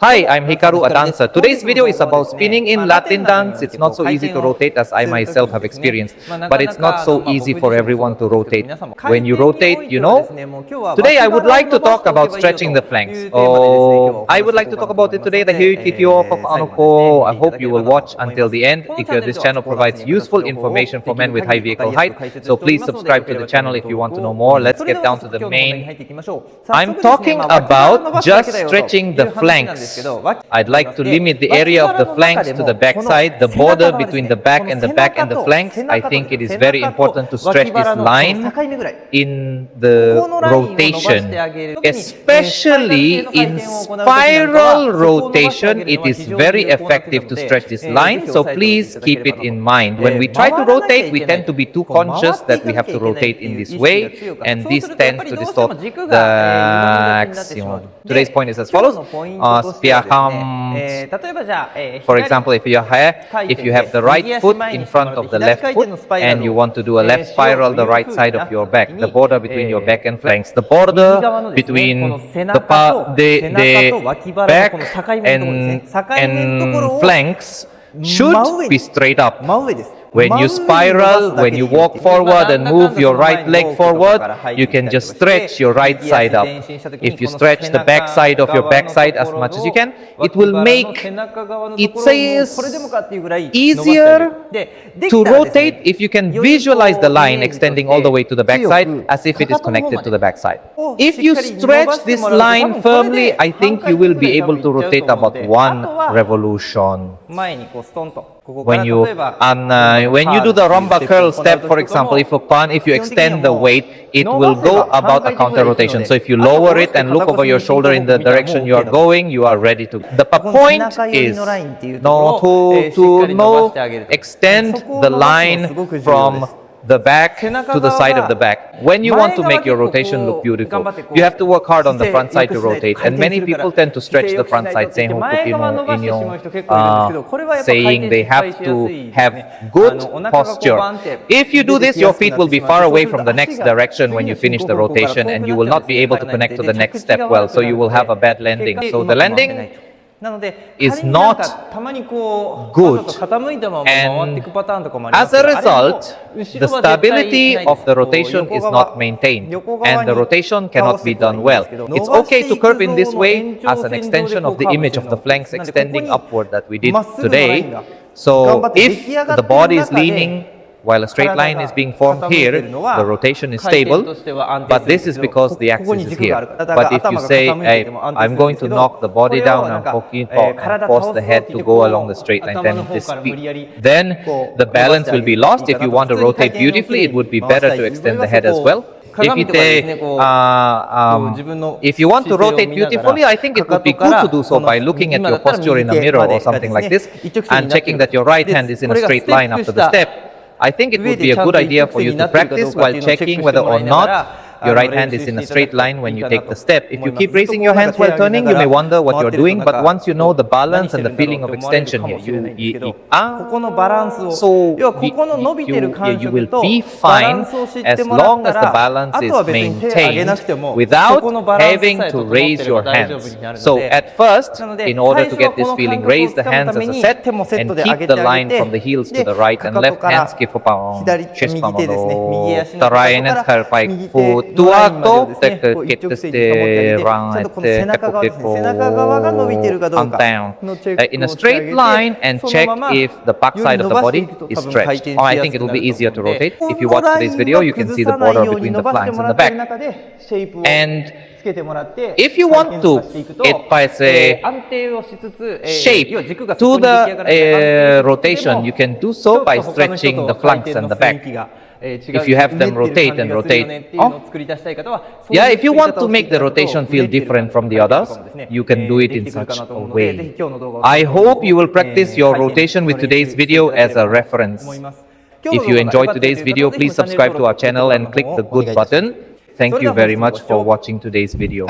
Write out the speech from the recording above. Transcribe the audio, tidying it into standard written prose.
Hi, I'm Hikaru, a dancer. Today's video is about spinning in Latin dance. It's not so easy to rotate as I myself have experienced, but it's not so easy for everyone to rotate. When you rotate, you know. Today I would like to talk about stretching the flanks. I would like to talk about it today. I hope you will watch until the end because this channel provides useful information for men with high vehicle height. So please subscribe to the channel if you want to know more. Let's get down to the main. I'm talking about just stretching the flanks. I'd like to limit the area of the flanks to the back side, the border between the back and the flanks. I think it is very important to stretch this line in the rotation, especially in spiral rotation. It is very effective to stretch this line, so please keep it in mind. When we try to rotate, we tend to be too conscious that we have to rotate in this way, and this tends to distort the axiom. Today's point is as follows. For example, if you have the right foot in front of the left foot and you want to do a left spiral the right side of your back, the border between your back and flanks, the border between the back and flanks should be straight up. When you spiral, when you walk forward and move your right leg forward, you can just stretch your right side up. If you stretch the back side of your backside as much as you can, it will make it easier to rotate if you can visualize the line extending all the way to the backside as if it is connected to the backside. If you stretch this line firmly, I think you will be able to rotate about one revolution. When you do the rumba curl step, for example, if you extend the weight, it will go about a counter rotation. So if you lower it and look over your shoulder in the direction you are going, you are ready to. The point is to extend the line from the back to the side of the back. When you want to make your rotation look beautiful, you have to work hard on the front side to rotate. And many people tend to stretch the front side, saying they have to have good posture. If you do this, your feet will be far away from the next direction when you finish the rotation, and you will not be able to connect to the next step well. So you will have a bad landing. So the landing is not good, and as a result, the stability of the rotation is not maintained, and the rotation cannot be done well. It's okay to curve in this way as an extension of the image of the flanks extending upward that we did today. So if the body is leaning while a straight line is being formed here, the rotation is stable, but this is because the axis is here. But if you say, hey, I'm going to knock the body down and force the head to go along the straight line, then the balance will be lost. If you want to rotate beautifully, it would be better to extend the head as well. If you want to rotate beautifully, I think it would be good to do so by looking at your posture in a mirror or something like this and checking that your right hand is in a straight line after the step. I think it would be a good idea for you to practice while checking whether or not your right hand is in a straight line when you take the step. If you keep raising your hands while turning, you may wonder what you're doing, but once you know the balance and the feeling of extension here, you will be fine as long as the balance is maintained without having to raise your hands. So at first, in order to get this feeling, raise the hands as a set and keep the line from the heels to the right and left hands. In a straight line and check if the back side of the body is stretched. I think it will be easier to rotate. If you watch today's video, you can see the border between the flanks and the back. And if you want to shape to the rotation, you can do so by stretching the flanks and the back. If you have them rotate and rotate. If you want to make the rotation feel different from the others, you can do it in such a way. I hope you will practice your rotation with today's video as a reference. If you enjoyed today's video, please subscribe to our channel and click the good button. Thank you very much for watching today's video.